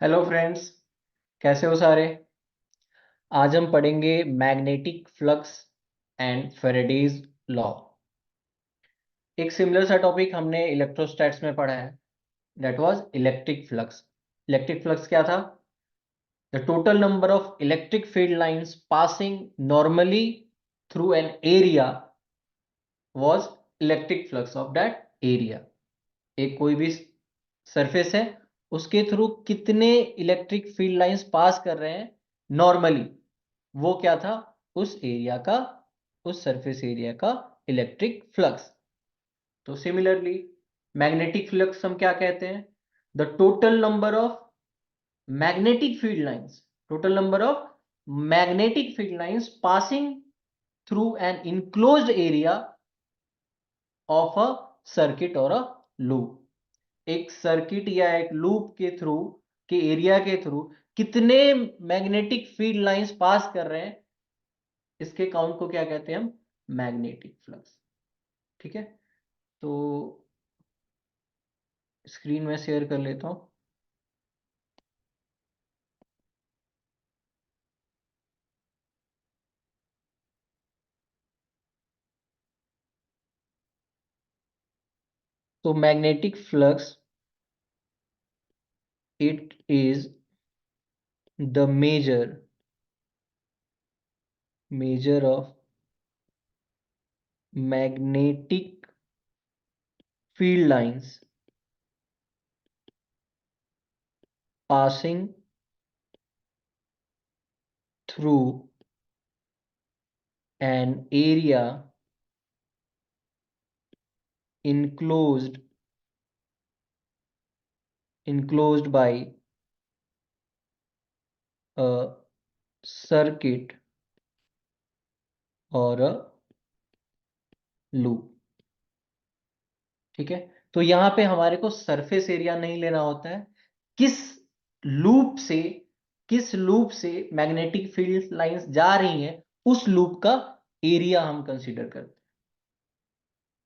Hello friends, कैसे हो सारे। आज हम पढ़ेंगे magnetic flux and Faraday's law. एक सिमिलर सा टॉपिक हमने इलेक्ट्रोस्टैट्स में पढ़ा है, that was electric flux. Electric flux क्या था? The total number of electric field lines passing normally through an area was electric flux of that area. एक कोई भी सरफेस है, उसके थ्रू कितने इलेक्ट्रिक फील्ड लाइंस पास कर रहे हैं नॉर्मली, वो क्या था? उस एरिया का, उस सरफेस एरिया का इलेक्ट्रिक फ्लक्स। तो सिमिलरली मैग्नेटिक फ्लक्स हम क्या कहते हैं? The total number of magnetic field lines, total number of magnetic field lines passing through an enclosed area of a circuit और अ लूप। एक सर्किट या एक लूप के थ्रू, के एरिया के थ्रू कितने मैग्नेटिक फील्ड लाइंस पास कर रहे हैं, इसके काउंट को क्या कहते हैं हम? Magnetic flux. ठीक है, तो स्क्रीन में शेयर कर लेता हूं। तो magnetic flux, it is the measure of magnetic field lines passing through an area enclosed by a circuit or a loop। ठीक है, तो यहां पे हमारे को सरफेस एरिया नहीं लेना होता है, किस लूप से, किस लूप से मैग्नेटिक फील्ड लाइंस जा रही हैं, उस लूप का एरिया हम कंसीडर करते हैं,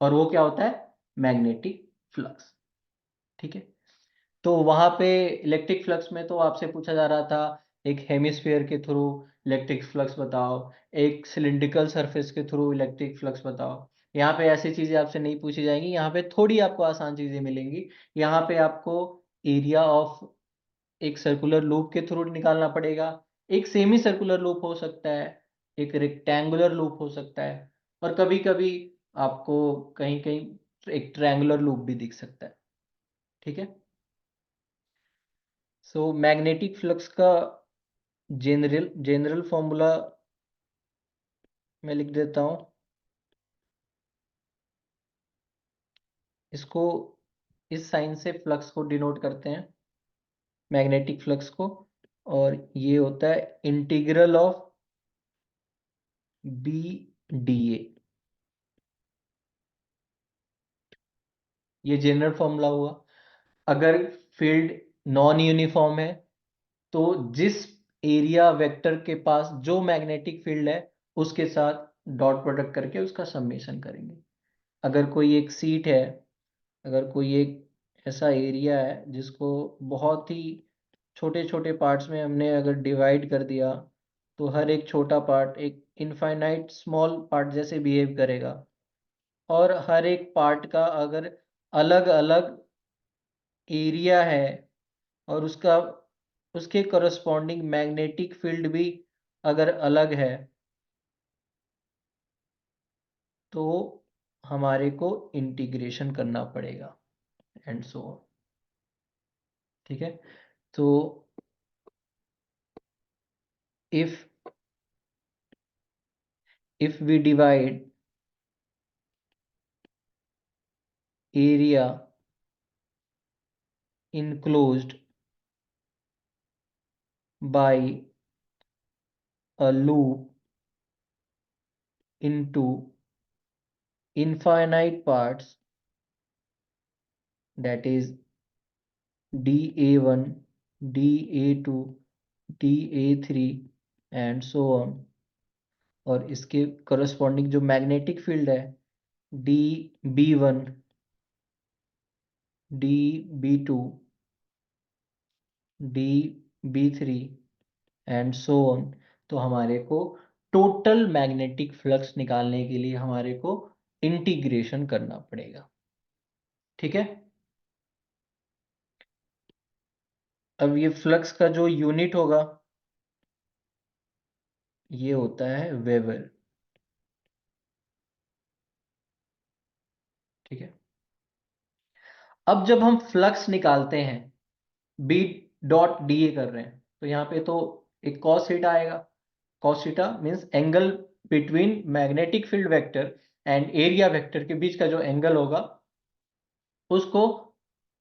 और वो क्या होता है? Magnetic flux. ठीक है, तो वहां पे इलेक्ट्रिक फ्लक्स में तो आपसे पूछा जा रहा था एक हेमिस्फीयर के थ्रू इलेक्ट्रिक फ्लक्स बताओ, एक सिलिंड्रिकल सरफेस के थ्रू इलेक्ट्रिक फ्लक्स बताओ। यहाँ पे ऐसी चीजें आपसे नहीं पूछी जाएंगी, यहाँ पे थोड़ी आपको आसान चीजें मिलेंगी। यहाँ पे आपको एरिया ऑफ एक सर्कुलर लूप के थ्रू निकालना पड़ेगा। एक सेमी सर्कुलर लूप हो सकता है, एक रेक्टेंगुलर लूप हो सकता है, और कभी कभी आपको कहीं कहीं एक ट्रायंगुलर लूप भी दिख सकता है। ठीक है, सो मैग्नेटिक फ्लक्स का जनरल फॉर्मूला मैं लिख देता हूं। इसको, इस साइन से फ्लक्स को डिनोट करते हैं, मैग्नेटिक फ्लक्स को, और ये होता है integral of B D A. ये जनरल फॉर्मूला हुआ। अगर फील्ड नॉन यूनिफॉर्म है, तो जिस एरिया वेक्टर के पास जो मैग्नेटिक फील्ड है, उसके साथ डॉट प्रोडक्ट करके उसका समेशन करेंगे। अगर कोई एक सीट है, अगर कोई एक ऐसा एरिया है जिसको बहुत ही छोटे छोटे पार्ट्स में हमने अगर डिवाइड कर दिया, तो हर एक छोटा पार्ट एक इनफाइनाइट स्मॉल पार्ट जैसे बिहेव करेगा, और हर एक पार्ट का अगर अलग अलग एरिया है, और उसका, उसके करस्पॉन्डिंग मैग्नेटिक फील्ड भी अगर अलग है, तो हमारे को इंटीग्रेशन करना पड़ेगा, एंड सो ऑन। ठीक है, तो if we divide area enclosed by a loop into infinite parts, that is dA1, dA2, dA3 and so on, और इसके करस्पॉन्डिंग जो मैग्नेटिक फील्ड है, d B one, d B two, d B3 and so on. तो हमारे को total magnetic flux निकालने के लिए हमारे को इंटीग्रेशन करना पड़ेगा। ठीक है। अब ये फ्लक्स का जो यूनिट होगा ये होता है वेबर। ठीक है। अब जब हम फ्लक्स निकालते हैं, बी डॉट डी ए कर रहे हैं, तो यहाँ पे तो एक कॉस थीटा आएगा। Cos theta means angle between magnetic field vector and area vector के बीच का जो एंगल होगा उसको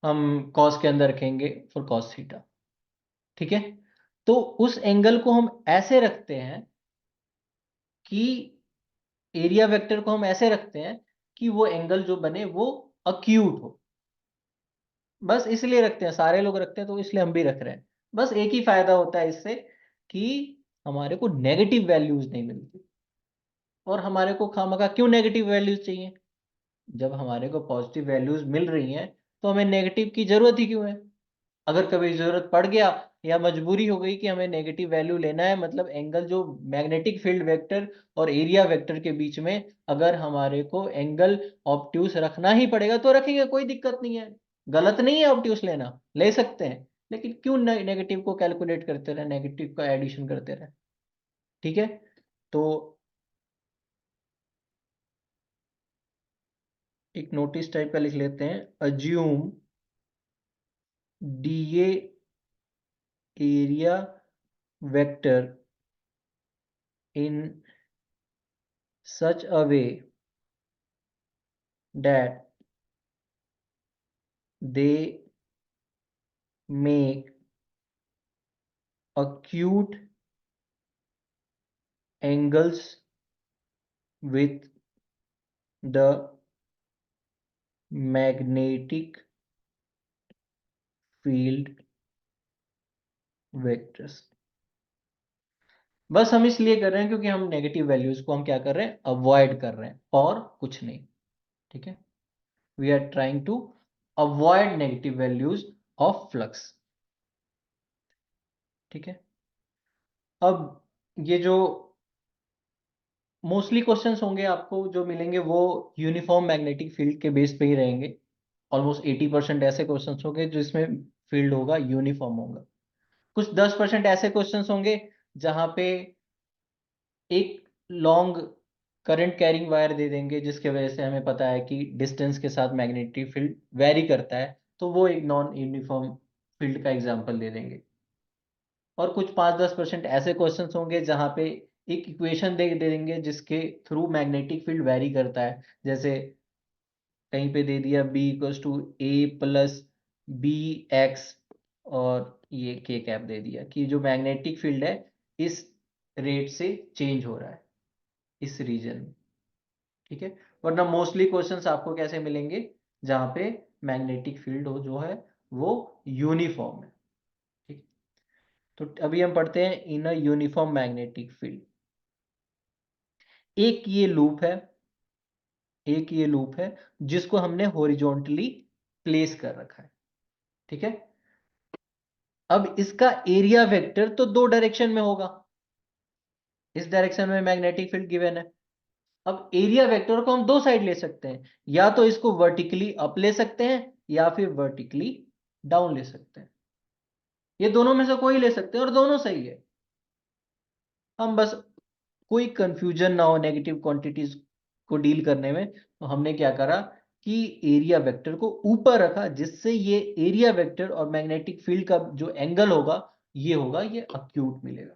हम कॉस के अंदर रखेंगे फॉर कॉस थीटा। ठीक है। तो उस एंगल को हम ऐसे रखते हैं कि एरिया वेक्टर को हम ऐसे रखते हैं कि वो एंगल जो बने वो अक्यूट हो। बस इसलिए रखते हैं, सारे लोग रखते हैं तो इसलिए हम भी रख रहे हैं। बस एक ही फायदा होता है इससे कि हमारे को नेगेटिव वैल्यूज नहीं मिलती। और हमारे को खामखा क्यों नेगेटिव वैल्यूज चाहिए? जब हमारे को पॉजिटिव वैल्यूज मिल रही हैं तो हमें नेगेटिव की जरूरत ही क्यों है? अगर कभी जरूरत पड़ गया या मजबूरी हो गई कि हमें नेगेटिव वैल्यू लेना है, मतलब एंगल जो मैग्नेटिक फील्ड वेक्टर और एरिया वेक्टर के बीच में अगर हमारे को एंगल ऑब्ट्यूस रखना ही पड़ेगा तो रखेंगे, कोई दिक्कत नहीं है। गलत नहीं है ऑब्ट्यूस लेना, ले सकते हैं, लेकिन क्यों नेगेटिव को कैलकुलेट करते रहे, नेगेटिव का एडिशन करते रहे। ठीक है। तो एक नोटिस टाइप का लिख लेते हैं, assume D area vector in such a way that they make acute angles with the magnetic field vectors। बस हम इसलिए कर रहे हैं क्योंकि हम नेगेटिव वैल्यूज को हम क्या कर रहे हैं, अवॉइड कर रहे हैं, और कुछ नहीं। ठीक है। We are trying to avoid negative values of flux. ठीक है। अब ये जो मोस्टली क्वेश्चंस होंगे आपको जो मिलेंगे वो यूनिफॉर्म मैग्नेटिक फील्ड के बेस पे ही रहेंगे। ऑलमोस्ट 80% ऐसे क्वेश्चंस होंगे जिसमें फील्ड होगा यूनिफॉर्म होगा। कुछ 10% ऐसे क्वेश्चंस होंगे जहां पे एक लॉन्ग करंट कैरिंग वायर दे देंगे जिसके वजह से हमें पता है कि डिस्टेंस के साथ मैग्नेटिक फील्ड वेरी करता है, तो वो एक नॉन यूनिफॉर्म फील्ड का एग्जांपल दे देंगे। और कुछ 5-10% ऐसे क्वेश्चंस होंगे जहां पे एक इक्वेशन दे देंगे जिसके थ्रू मैग्नेटिक फील्ड वेरी करता है। जैसे कहीं पे दे दिया b equals to a plus B X, और ये k कैप दे दिया कि जो मैग्नेटिक फील्ड है इस रेट से चेंज हो रहा है इस रीजन में। ठीक है। वरना मोस्टली क्वेश्चंस आपको कैसे मिलेंगे, जहां पे मैग्नेटिक फील्ड हो जो है वो यूनिफॉर्म है। ठीक। तो अभी हम पढ़ते हैं इन अ यूनिफॉर्म मैग्नेटिक फील्ड। एक ये लूप है, एक ये लूप है जिसको हमने हॉरिजॉन्टली प्लेस कर रखा है। ठीक है। अब इसका एरिया वेक्टर तो दो डायरेक्शन में होगा, इस डायरेक्शन में मैग्नेटिक फील्ड गिवन है। अब एरिया वेक्टर को हम दो साइड ले सकते हैं, या तो इसको वर्टिकली अप ले सकते हैं या फिर वर्टिकली डाउन ले सकते हैं। ये दोनों में से कोई ले सकते हैं और दोनों सही है। हम बस कोई कंफ्यूजन ना हो नेगेटिव क्वांटिटीज को डील करने में, तो हमने क्या करा कि एरिया वेक्टर को ऊपर रखा जिससे ये एरिया वेक्टर और मैग्नेटिक फील्ड का जो एंगल होगा ये अक्यूट मिलेगा।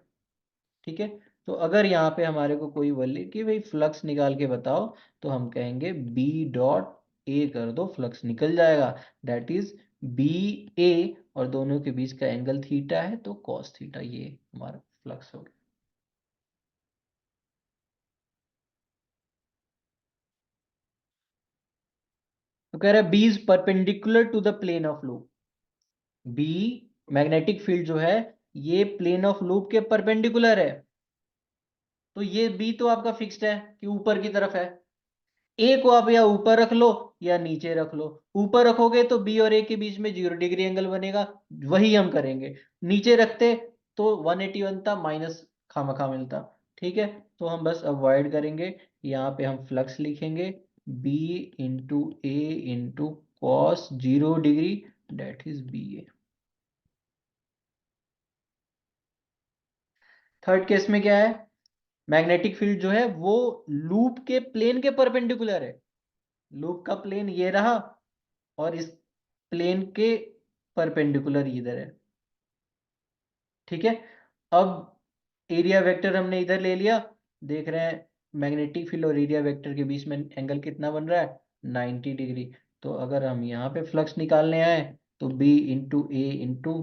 ठीक है। तो अगर यहाँ पे हमारे को कोई बोले कि भाई फ्लक्स निकाल के बताओ, तो हम कहेंगे बी डॉट ए कर दो, फ्लक्स निकल जाएगा। दैट इज बी ए, और दोनों के बीच का एंगल थीटा है तो कॉस थीटा, ये हमारा फ्लक्स हो गया। तो कह रहा है B is perpendicular to the plane of loop. B magnetic field जो है ये प्लेन ऑफ लूप के परपेंडिकुलर है। तो ये बी तो आपका फिक्स्ड है कि ऊपर की तरफ है। ए को आप या ऊपर रख लो या नीचे रख लो। ऊपर रखोगे तो बी और ए के बीच में 0 डिग्री एंगल बनेगा, वही हम करेंगे। नीचे रखते तो 180 बनता, माइनस खामखा मिलता। ठीक है, तो हम बस अवॉइड करेंगे। यहाँ पे हम फ्लक्स लिखेंगे B into A into cos 0 degree, that is B A. Third case में क्या है, मैग्नेटिक फील्ड जो है वो लूप के प्लेन के परपेंडिकुलर है। लूप का प्लेन ये रहा और इस प्लेन के परपेंडिकुलर इधर है। ठीक है, अब एरिया वेक्टर हमने इधर ले लिया। देख रहे हैं मैग्नेटिक फील्ड और एरिया वेक्टर के बीच में एंगल कितना बन रहा है, 90 डिग्री। तो अगर हम यहाँ पे फ्लक्स निकालने आए तो B into A into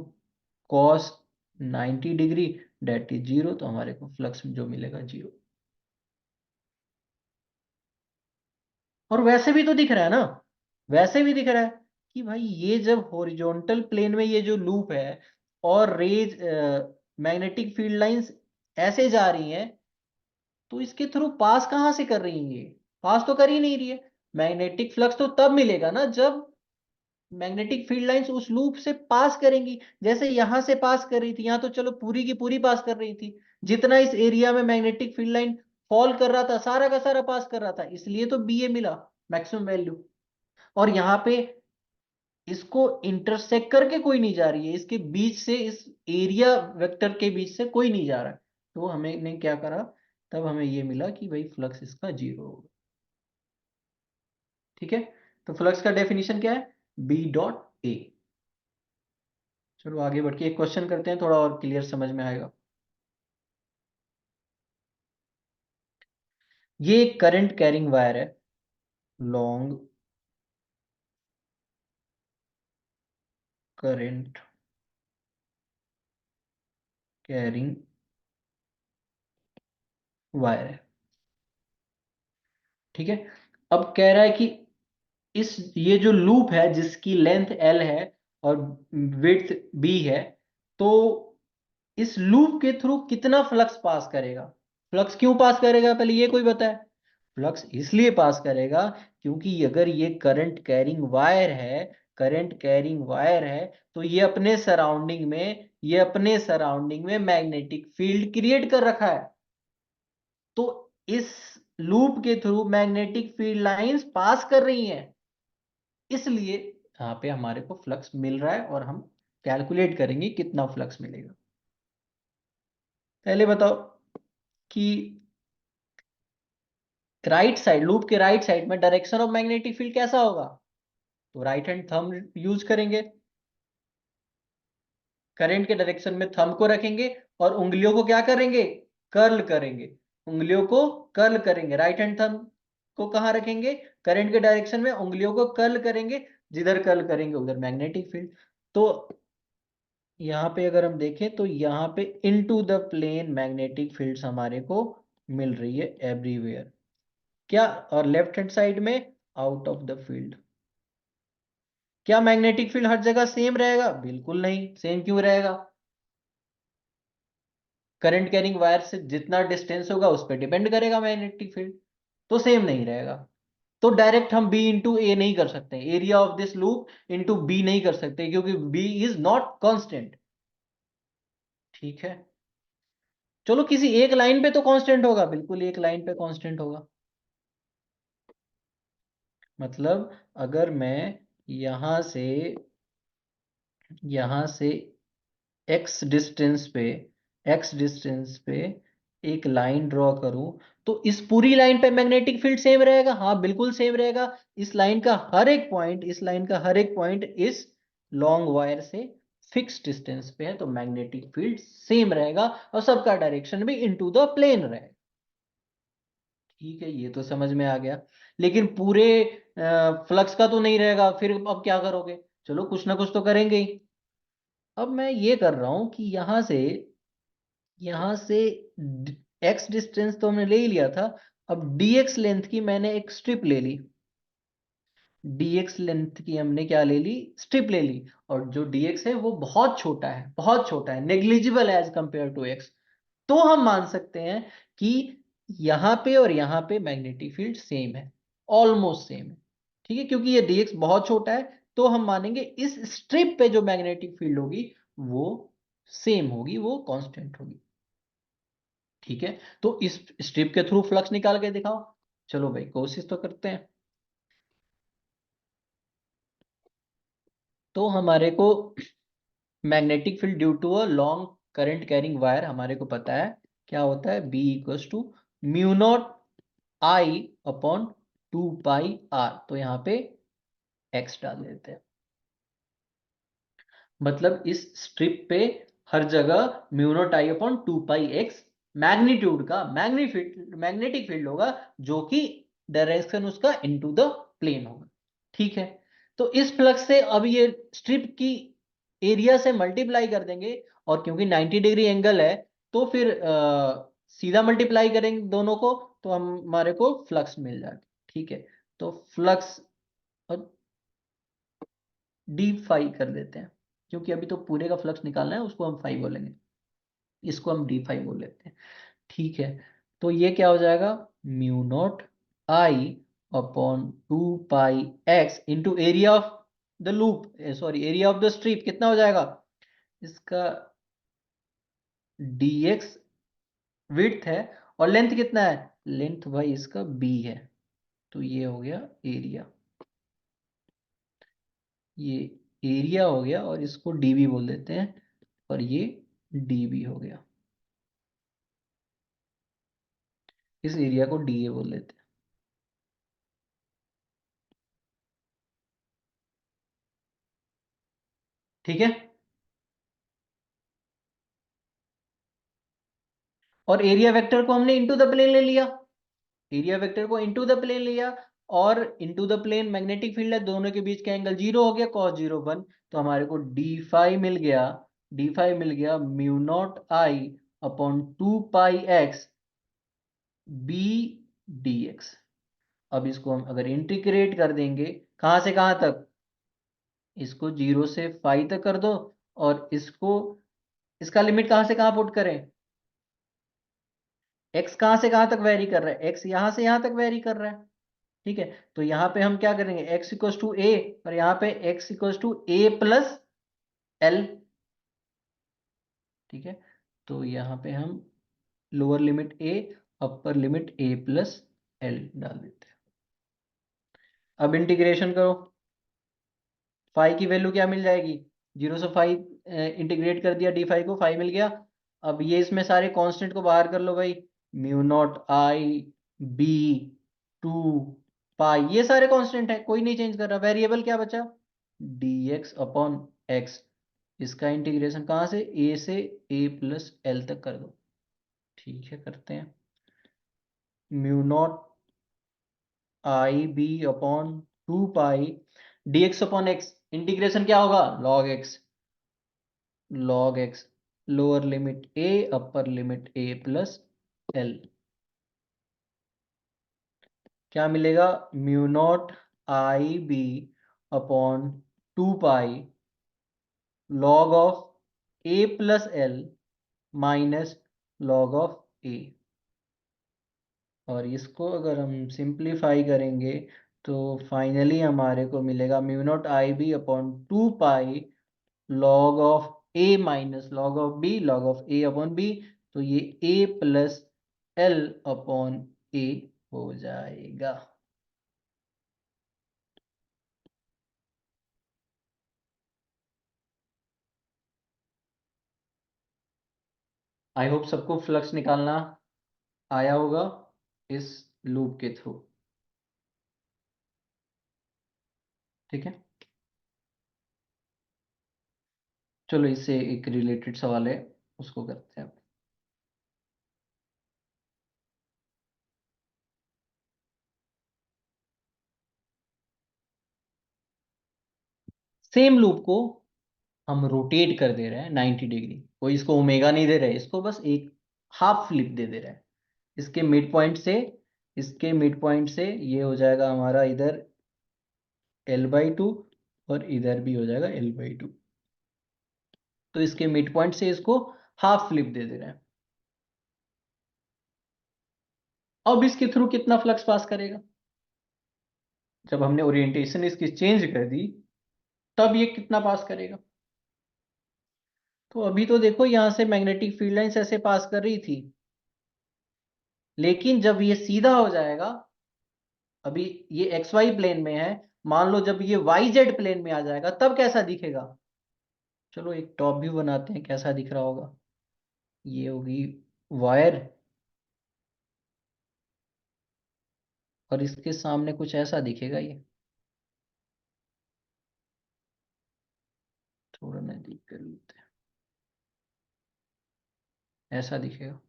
cos 90 degree, that is 0। तो हमारे को फ्लक्स जो मिलेगा 0। और वैसे भी तो दिख रहा है ना, वैसे भी दिख रहा है कि भाई ये जब हॉरिजॉन्टल प्लेन में ये जो लूप है और रेज मैग्नेटिक फील्ड लाइंस ऐसे जा रही हैं, तो इसके थ्रू पास कहाँ से कर रही है, ये पास तो कर ही नहीं रही है। मैग्नेटिक फ्लक्स तो तब मिलेगा ना जब मैग्नेटिक फील्ड लाइंस उस लूप से पास करेंगी। जैसे यहां से पास कर रही थी, यहां तो चलो पूरी की पूरी पास कर रही थी। जितना इस एरिया में मैग्नेटिक फील्ड लाइन फॉल कर रहा था सारा का सारा पास कर रहा था, इसलिए तो बी ए मिला मैक्सिमम वैल्यू। और यहाँ पे इसको इंटरसेक्ट करके कोई नहीं जा रही है, इसके बीच से, इस एरिया वेक्टर के बीच से कोई नहीं जा रहा है। तो हमें ने क्या करा, तब हमें ये मिला कि भाई फ्लक्स इसका 0 होगा। ठीक है, तो फ्लक्स का डेफिनेशन क्या है, बी डॉट ए। चलो आगे बढ़ के एक क्वेश्चन करते हैं, थोड़ा और क्लियर समझ में आएगा। ये एक करंट कैरिंग वायर है, लॉन्ग करंट कैरिंग वायर है। ठीक है, अब कह रहा है कि इस ये जो लूप है जिसकी लेंथ एल है और विड्थ बी है, तो इस लूप के थ्रू कितना फ्लक्स पास करेगा। फ्लक्स क्यों पास करेगा, पहले ये कोई बताए। फ्लक्स इसलिए पास करेगा क्योंकि अगर ये करंट कैरिंग वायर है, करंट कैरिंग वायर है, तो ये अपने सराउंडिंग में मैग्नेटिक फील्ड क्रिएट कर रखा है। तो इस लूप के through magnetic field lines pass कर रही हैं, इसलिए यहाँ पे हमारे को फ्लक्स मिल रहा है और हम कैलकुलेट करेंगे कितना फ्लक्स मिलेगा। पहले बताओ कि राइट साइड, लूप के राइट साइड में डायरेक्शन ऑफ मैग्नेटिक फील्ड कैसा होगा। तो राइट हैंड थंब यूज करेंगे, करंट के डायरेक्शन में थंब को रखेंगे और उंगलियों को क्या करेंगे, कर्ल करेंगे। उंगलियों को कर्ल करेंगे, राइट हैंड थंब को कहाँ रखेंगे, करंट के डायरेक्शन में उंगलियों को कर्ल करेंगे। जिधर कर्ल करेंगे उधर मैग्नेटिक फील्ड। तो यहाँ पे अगर हम देखें तो यहाँ पे into the plane magnetic fields हमारे को मिल रही है एवरीवेयर। क्या, और लेफ्ट हैंड साइड में आउट ऑफ द फील्ड। क्या मैग्नेटिक फील्ड हर जगह सेम रहेगा, बिल्कुल नहीं। सेम क्यों रहेगा, करंट कैरिंग वायर से जितना डिस्टेंस होगा उस पर डिपेंड करेगा मैग्नेटिक फील्ड। तो सेम नहीं रहेगा। तो डायरेक्ट हम बी इंटू ए नहीं कर सकते, area of this loop into B नहीं कर सकते, क्योंकि बी इज नॉट कांस्टेंट। ठीक है, चलो किसी एक लाइन पे तो कांस्टेंट होगा, बिल्कुल एक लाइन पे कांस्टेंट होगा। मतलब अगर मैं यहां से यहां से एक्स डिस्टेंस पे एक लाइन ड्रॉ करूं, तो इस पूरी लाइन पे मैग्नेटिक फील्ड सेम रहेगा, हाँ बिल्कुल सेम रहेगा। इस लाइन का हर एक पॉइंट इस लॉन्ग वायर से फिक्स डिस्टेंस पे है, तो मैग्नेटिक फील्ड सेम रहेगा और सबका डायरेक्शन भी इनटू द प्लेन रहेगा। ठीक है, ये तो समझ में आ गया। लेकिन पूरे फ्लक्स का तो नहीं रहेगा, फिर अब क्या करोगे। चलो कुछ ना कुछ तो करेंगे ही। अब मैं ये कर रहा हूं कि यहां से एक्स डिस्टेंस तो हमने ले ही लिया था। अब डीएक्स लेंथ की मैंने एक स्ट्रिप ले ली, डीएक्स लेंथ की हमने क्या ले ली, स्ट्रिप ले ली। और जो डीएक्स है वो बहुत छोटा है, बहुत छोटा है, negligible as compare to X. तो हम मान सकते हैं कि यहाँ पे और यहाँ पे मैग्नेटिक फील्ड सेम है, ऑलमोस्ट सेम है। ठीक है, क्योंकि ये dx बहुत छोटा है तो हम मानेंगे इस स्ट्रिप पे जो मैग्नेटिक फील्ड होगी वो सेम होगी, वो कांस्टेंट होगी। ठीक है, तो इस स्ट्रिप के थ्रू फ्लक्स निकाल के दिखाओ। चलो भाई कोशिश तो करते हैं। तो हमारे को magnetic field due to a long current carrying wire हमारे को पता है क्या होता है, B equals to mu naught I upon 2 pi R। तो यहाँ पे x डाल देते हैं। मतलब इस स्ट्रिप पे हर जगह mu naught I upon 2 pi x magnitude का मैग्नेटिक फील्ड होगा, जो कि डायरेक्शन उसका इनटू द प्लेन होगा। ठीक है, तो इस फ्लक्स से अब ये स्ट्रिप की एरिया से मल्टीप्लाई कर देंगे, और क्योंकि 90 डिग्री एंगल है तो फिर सीधा मल्टीप्लाई करेंगे दोनों को, तो हमारे को फ्लक्स मिल जाएगा। ठीक है, तो फ्लक्स डी फाई कर देते हैं, क्योंकि अभी तो पूरे का फ्लक्स निकालना है, उसको हम फाई बोलेंगे, इसको हम डी फाई बोल लेते हैं। ठीक है, तो ये क्या हो जाएगा, mu naught I upon 2 pi x into area of the loop, sorry area of the strip कितना हो जाएगा इसका, dx विड्थ है और लेंथ कितना है, लेंथ भाई इसका b है, तो ये हो गया एरिया, ये एरिया हो गया और इसको db बोल देते हैं, और ये db हो गया, इस एरिया को dA बोल देते हैं। ठीक है, और एरिया वेक्टर को हमने इनटू द प्लेन ले लिया, एरिया वेक्टर को इनटू द प्लेन लिया, और into the plane magnetic field है, दोनों के बीच का एंगल 0 हो गया, cos 0 1, तो हमारे को डी फाई मिल गया, डी फाई मिल गया mu naught I upon 2 pi x B D x. अब इसको हम अगर इंटीग्रेट कर देंगे कहां से कहां तक, इसको 0 से फाई तक कर दो, और इसको, इसका लिमिट कहां से कहां पुट करें, x कहां से कहां तक वेरी कर रहा है, x यहां से यहां तक वेरी कर रहा है। ठीक है, तो यहाँ पे हम क्या करेंगे, x इक्वल्स टू ए, और यहाँ पे x equals to A plus L. ठीक है, तो यहाँ पे हम lower limit a, upper limit a plus L डाल देते हैं। अब इंटीग्रेशन करो, फाई की वैल्यू क्या मिल जाएगी, 0 से फाई इंटीग्रेट कर दिया, डी फाई को फाई मिल गया। अब ये इसमें सारे कांस्टेंट को बाहर कर लो भाई, म्यू नॉट आई बी 2 पाई, ये सारे कांस्टेंट है, कोई नहीं चेंज कर रहा, वेरिएबल क्या बचा, dx अपॉन एक्स, इसका इंटीग्रेशन कहाँ से ए प्लस एल तक कर दो। ठीक है, करते हैं, mu naught I B upon 2 pi dx upon X, integration क्या होगा, log X, lower limit a, upper limit a plus L, क्या मिलेगा, mu naught I B upon 2 pi log of A plus L minus log of A. और इसको अगर हम simplify करेंगे तो फाइनली हमारे को मिलेगा mu naught I B upon 2 pi log of A minus log of B, log of A upon B, तो ये A plus L upon A हो जाएगा। आई होप सबको फ्लक्स निकालना आया होगा इस लूप के थ्रू। ठीक है, चलो इससे एक रिलेटेड सवाल है, उसको करते हैं। सेम लूप को हम रोटेट कर दे रहे हैं 90 डिग्री, कोई इसको ओमेगा नहीं दे रहे, इसको बस एक हाफ फ्लिप दे दे रहे हैं, इसके मिड पॉइंट से, इसके मिड पॉइंट से ये हो जाएगा हमारा इधर L/2, और इधर भी हो जाएगा L/2, तो इसके मिड पॉइंट से इसको हाफ फ्लिप दे दे रहे हैं। अब इसके थ्रू कितना फ्लक्स पास करेगा, जब हमने ओरिएंटेशन इसकी चेंज कर दी, तब ये कितना पास करेगा। तो अभी तो देखो यहां से मैग्नेटिक फील्ड लाइंस ऐसे पास कर रही थी, लेकिन जब ये सीधा हो जाएगा, अभी ये एक्स वाई प्लेन में है, मान लो जब ये वाई जेड प्लेन में आ जाएगा तब कैसा दिखेगा। चलो एक टॉप व्यू बनाते हैं, कैसा दिख रहा होगा। ये होगी वायर, और इसके सामने कुछ ऐसा दिखेगा ये, थोड़ा नजदीक कर लेते हैं, ऐसा दिखेगा।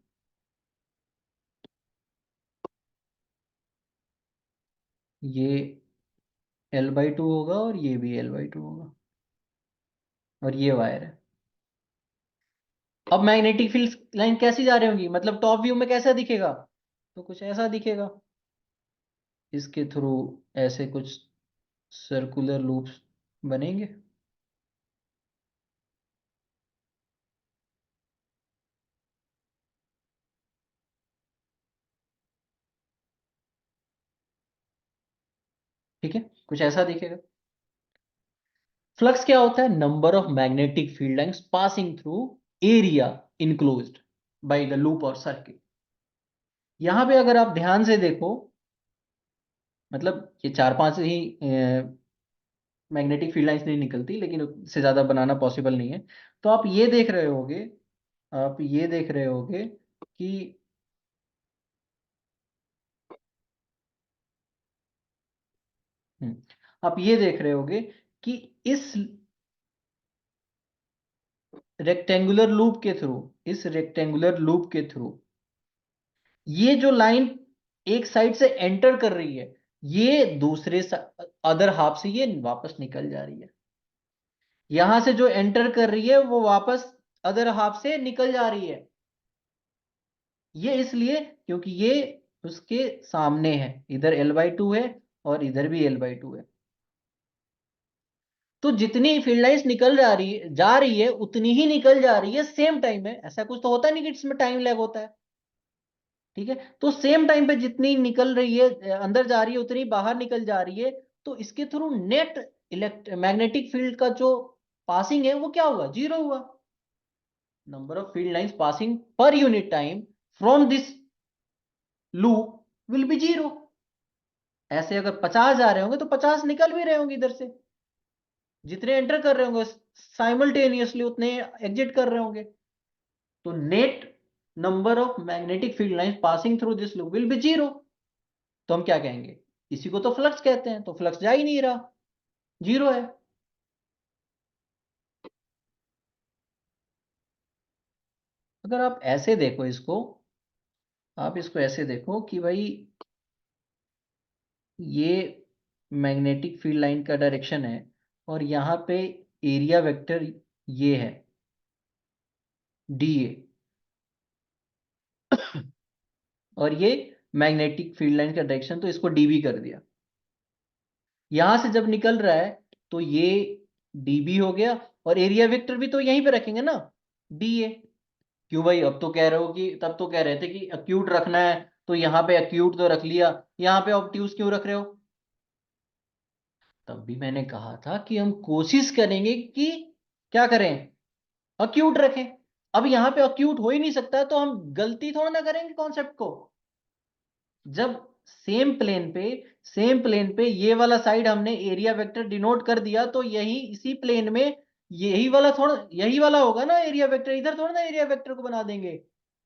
ये L/2 होगा और ये भी L/2 होगा, और ये वायर है। अब मैग्नेटिक फील्ड लाइन कैसी जा रही होंगी, मतलब टॉप व्यू में कैसा दिखेगा, तो कुछ ऐसा दिखेगा। इसके थ्रू ऐसे कुछ सर्कुलर लूप्स बनेंगे। ठीक है, कुछ ऐसा दिखेगा। फ्लक्स क्या होता है, number of magnetic field lines passing through area enclosed by the loop और सर्किट। यहां पे अगर आप ध्यान से देखो, मतलब ये चार पांच ही मैग्नेटिक फील्ड लाइंस नहीं निकलती, लेकिन उससे ज्यादा बनाना पॉसिबल नहीं है। तो आप ये देख रहे होगे, आप ये देख रहे होगे कि आप ये देख रहे होगे कि इस रेक्टेंगुलर लूप के थ्रू, इस रेक्टेंगुलर लूप के थ्रू ये जो लाइन एक साइड से एंटर कर रही है, ये दूसरे अदर हाफ से ये वापस निकल जा रही है। यहां से जो एंटर कर रही है वो वापस अदर हाफ से निकल जा रही है। ये इसलिए क्योंकि ये उसके सामने है, इधर L/2 है और इधर भी L/2 है। तो जितनी फील्ड लाइंस निकल जा रही है उतनी ही निकल जा रही है सेम टाइम में। ऐसा कुछ तो होता नहीं कि इसमें टाइम लैग होता है। ठीक है, तो सेम टाइम पे जितनी निकल रही है, अंदर जा रही है, उतनी बाहर निकल जा रही है। तो इसके through net elect magnetic field का जो पासिंग है वो क्या हुआ, जीरो हुआ। Number of field lines passing per unit time from this loop will be zero. ऐसे अगर 50 जा रहे होंगे तो 50 निकल भी रहे होंगे इधर से, जितने एंटर कर रहे होंगे साइमल्टेनियसली उतने एग्जिट कर रहे होंगे। तो net number of magnetic field lines passing through this loop will be zero. तो हम क्या कहेंगे, इसी को तो फ्लक्स कहते हैं। तो फ्लक्स जा ही नहीं रहा, जीरो है। अगर आप ऐसे देखो इसको, आप इसको ऐसे देखो कि भाई ये मैग्नेटिक फील्ड लाइन का डायरेक्शन है, और यहाँ पे एरिया वेक्टर ये है DA, और ये मैग्नेटिक फील्ड लाइन का डायरेक्शन, तो इसको DB कर दिया। यहां से जब निकल रहा है तो ये DB हो गया, और एरिया वेक्टर भी तो यहीं पे रखेंगे ना, DA। क्यों भाई, अब तो कह रहे हो कि, तब तो कह रहे थे कि एक्यूट रखना है, तो यहाँ पे एक्यूट तो रख लिया, यहाँ पे ऑब्ट्यूज क्यों रख रहे हो। तब भी मैंने कहा था कि हम कोशिश करेंगे कि क्या करें, एक्यूट रखें। अब यहाँ पे एक्यूट हो ही नहीं सकता, तो हम गलती थोड़ा ना करेंगे कॉन्सेप्ट को। जब सेम प्लेन पे ये वाला साइड हमने एरिया वेक्टर डिनोट कर दिया, तो यही इसी प्लेन में यही वाला थोड़ा, यही वाला होगा ना एरिया वेक्टर, इधर थोड़ा ना एरिया वेक्टर को बना देंगे।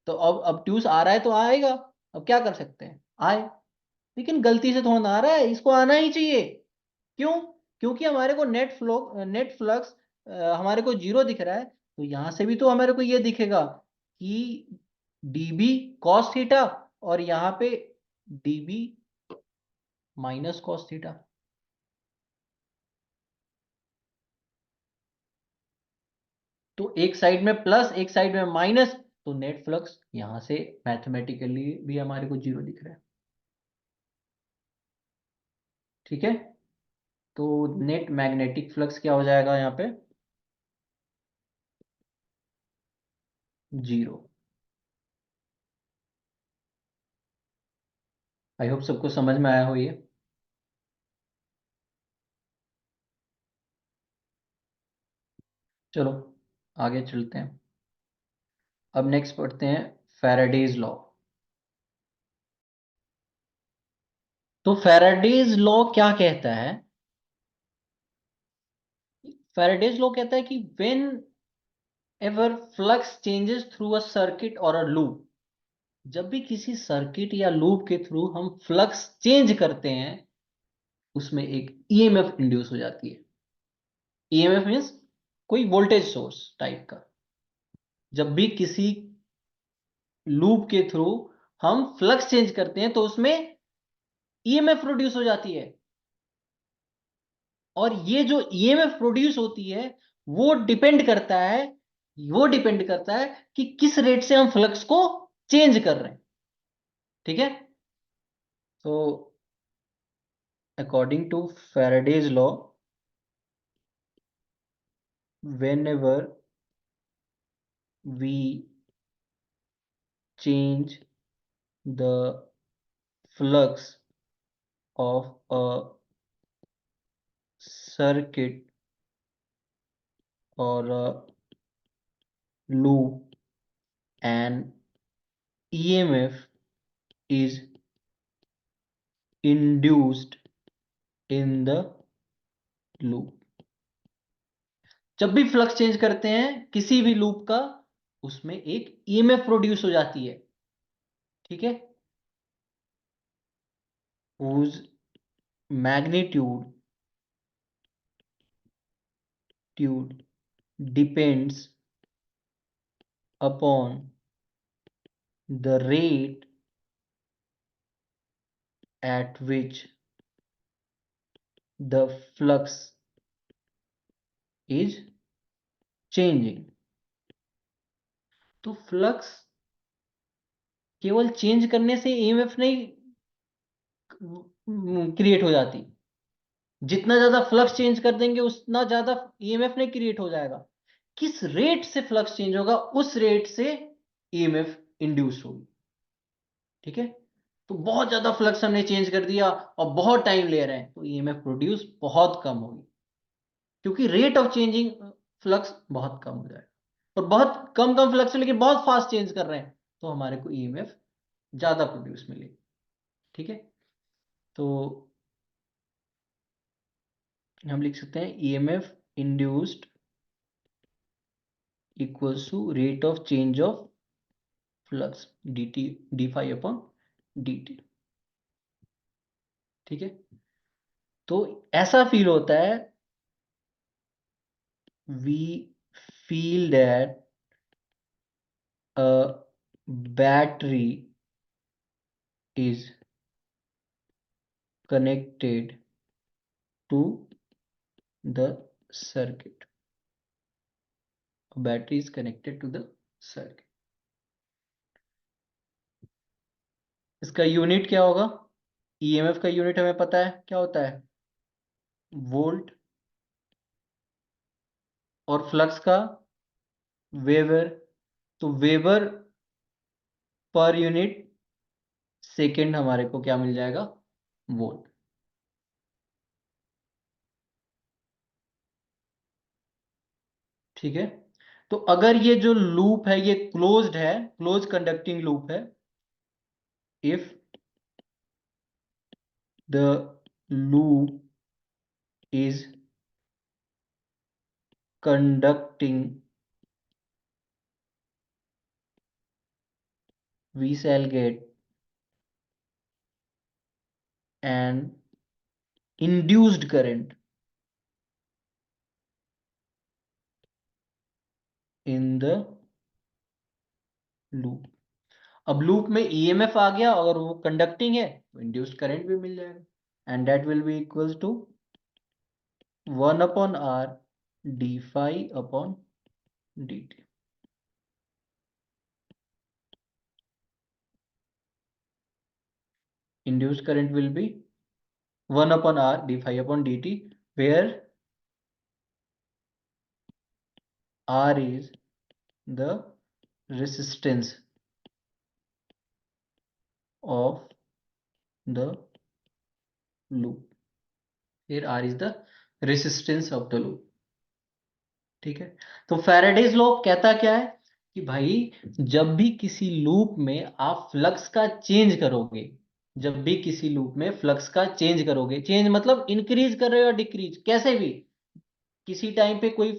तो अब ट्यूस आ रहा है तो आएगा, अब क्या कर सकते हैं, आए। लेकिन गलती से थोड़ा ना आ रहा है, इसको आना ही चाहिए। क्यों, क्योंकि हमारे को नेट फ्लक्स हमारे को जीरो दिख रहा है। तो यहां से भी तो हमारे को ये दिखेगा कि DB cos थीटा, और यहाँ पे DB माइनस कॉस थीटा। तो एक साइड में प्लस, एक साइड में माइनस, तो नेट फ्लक्स यहां से मैथमेटिकली भी हमारे को जीरो दिख रहा है। ठीक है, तो नेट मैग्नेटिक फ्लक्स क्या हो जाएगा यहाँ पे, जीरो। आई होप सबको समझ में आया हो ये। चलो आगे चलते हैं। अब नेक्स्ट पढ़ते हैं फैराडेज लॉ। तो फैराडेज लॉ क्या कहता है? फैराडेज लॉ कहता है कि when ever flux changes through a circuit और अ लूप, जब भी किसी सर्किट या लूप के थ्रू हम फ्लक्स चेंज करते हैं, उसमें एक ईएमएफ इंड्यूस हो जाती है। ईएमएफ मीन्स कोई वोल्टेज सोर्स टाइप का। जब भी किसी लूप के थ्रू हम फ्लक्स चेंज करते हैं तो उसमें ईएमएफ प्रोड्यूस हो जाती है। और ये जो ईएमएफ प्रोड्यूस होती है वो डिपेंड करता है, कि किस रेट से हम फ्लक्स को चेंज कर रहे हैं। ठीक है। तो according to Faraday's law, whenever we change the flux of a circuit or a loop, an EMF is induced in the loop। जब भी फ्लक्स चेंज करते हैं किसी भी लूप का, उसमें एक ईएमएफ प्रोड्यूस हो जाती है। ठीक है। whose magnitude depends upon the rate at which the flux is changing। तो फ्लक्स केवल चेंज करने से ईएमएफ नहीं क्रिएट हो जाती। जितना ज्यादा फ्लक्स चेंज कर देंगे उतना ज्यादा ईएमएफ नहीं क्रिएट हो जाएगा। किस रेट से फ्लक्स चेंज होगा उस रेट से ईएमएफ इंड्यूस होगी। ठीक है। तो बहुत ज्यादा फ्लक्स हमने चेंज कर दिया और बहुत टाइम ले रहे हैं तो ईएमएफ प्रोड्यूस बहुत कम होगी, क्योंकि रेट ऑफ चेंजिंग फ्लक्स बहुत कम हो जाएगा। और बहुत कम कम फ्लक्स है लेकिन बहुत फास्ट चेंज कर रहे हैं तो हमारे को ईएमएफ ज्यादा प्रोड्यूस मिलेगी। ठीक है। तो हम लिख सकते हैं EMF induced equals to rate of change of flux dt d phi upon dt। ठीक है। तो ऐसा फील होता है, we feel that a battery is connected to the circuit। Battery is connected to the circuit. इसका unit क्या होगा? EMF का यूनिट हमें पता है क्या होता है, वोल्ट। और फ्लक्स का वेबर। तो वेबर पर यूनिट सेकेंड हमारे को क्या मिल जाएगा, वोल्ट। ठीक है। तो अगर ये जो लूप है ये क्लोज्ड है, क्लोज कंडक्टिंग लूप है, if the loop is conducting, we shall get an induced current in the loop। अब लूप में ईएमएफ आ गया और वो कंडक्टिंग है तो इंड्यूस्ड करंट भी मिल जाएगा, and that will be equals to 1/r d phi upon D t. induced current will be 1/r d phi upon dt, where r is the resistance of the loop। Here r is the resistance of the loop। ठीक है। तो Faraday's law कहता क्या है कि भाई जब भी किसी लूप में आप फ्लक्स का चेंज करोगे, जब भी किसी लूप में फ्लक्स का चेंज करोगे, चेंज मतलब इंक्रीज कर रहे हो या डिक्रीज, कैसे भी, किसी टाइम पे कोई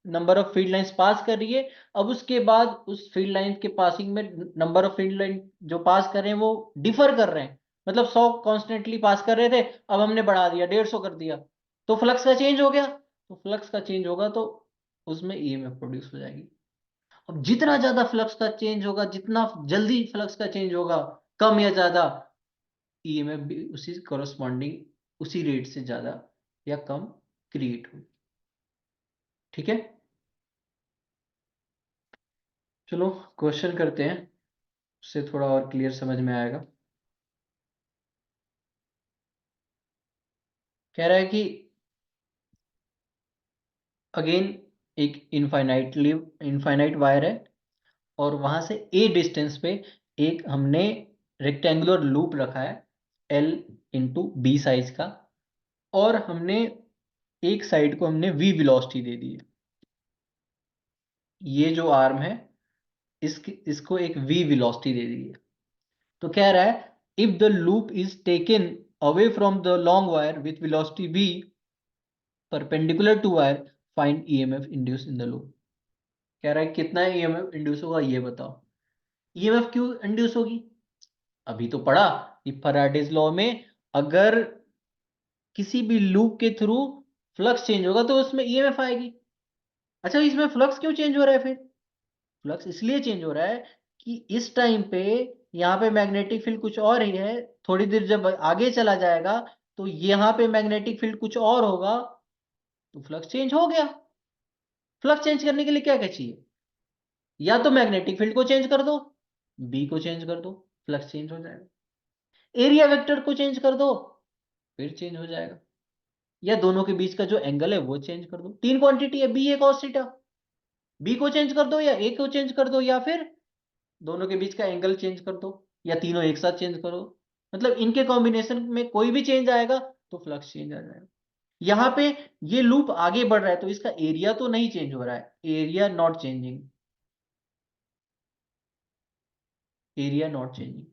number of field lines pass कर रही है, अब उसके बाद उस फील्ड लाइन के पासिंग में नंबर ऑफ फील्ड लाइन जो पास कर रहे हैं वो डिफर कर रहे हैं, मतलब 100 कॉन्स्टेंटली पास कर रहे थे, अब हमने बढ़ा दिया 150 कर दिया, तो फ्लक्स का चेंज हो गया। तो फ्लक्स का चेंज होगा तो उसमें ईएमएफ प्रोड्यूस हो जाएगी। अब जितना ज्यादा फ्लक्स का चेंज होगा, जितना जल्दी फ्लक्स का चेंज होगा, कम या ज्यादा, ईएमएफ भी उसी कॉरस्पॉन्डिंग उसी रेट से ज्यादा या कम क्रिएट होगी। ठीक है, चलो क्वेश्चन करते हैं, उससे थोड़ा और क्लियर समझ में आएगा। कह रहा है कि अगेन एक इनफाइनाइट वायर है और वहां से ए डिस्टेंस पे एक हमने रेक्टेंगुलर लूप रखा है एल इंटू बी साइज का, और हमने एक साइड को हमने वी वेलोसिटी दे दी है। ये जो आर्म है इसको एक वी वेलोसिटी दे दी है। तो कह रहा है if the loop is taken away from the long wire with velocity V perpendicular to wire, find EMF induce in the loop. कह रहा है कितना ईएमएफ इंड्यूस होगा ये बताओ। ईएमएफ क्यों इंड्यूस होगी, अभी तो पढ़ा कि फैराडेज लॉ में अगर किसी भी लूप के थ्रू फ्लक्स चेंज होगा तो उसमें ईएमएफ आएगी। अच्छा, इसमें फ्लक्स क्यों चेंज हो रहा है फिर? फ्लक्स इसलिए चेंज हो रहा है कि इस टाइम पे यहाँ पे मैग्नेटिक फील्ड कुछ और ही है, थोड़ी देर जब आगे चला जाएगा तो यहाँ पे मैग्नेटिक फील्ड कुछ और होगा, तो फ्लक्स चेंज हो गया। फ्लक्स चेंज करने के लिए क्या क्या चाहिए, या तो मैग्नेटिक फील्ड को चेंज कर दो, बी को चेंज कर दो, फ्लक्स चेंज हो जाएगा। एरिया वेक्टर को चेंज कर दो, फिर चेंज हो जाएगा। या दोनों के बीच का जो एंगल है वो चेंज कर दो, तीन क्वांटिटी है बी ए कॉस थीटा, बी को चेंज कर दो या ए को चेंज कर दो या फिर दोनों के बीच का एंगल चेंज कर दो, या तीनों एक साथ चेंज करो, मतलब इनके कॉम्बिनेशन में कोई भी चेंज आएगा तो फ्लक्स चेंज आ जाएगा। यहां पे ये लूप आगे बढ़ रहा है तो इसका एरिया तो नहीं चेंज हो रहा है, area not changing, area not changing,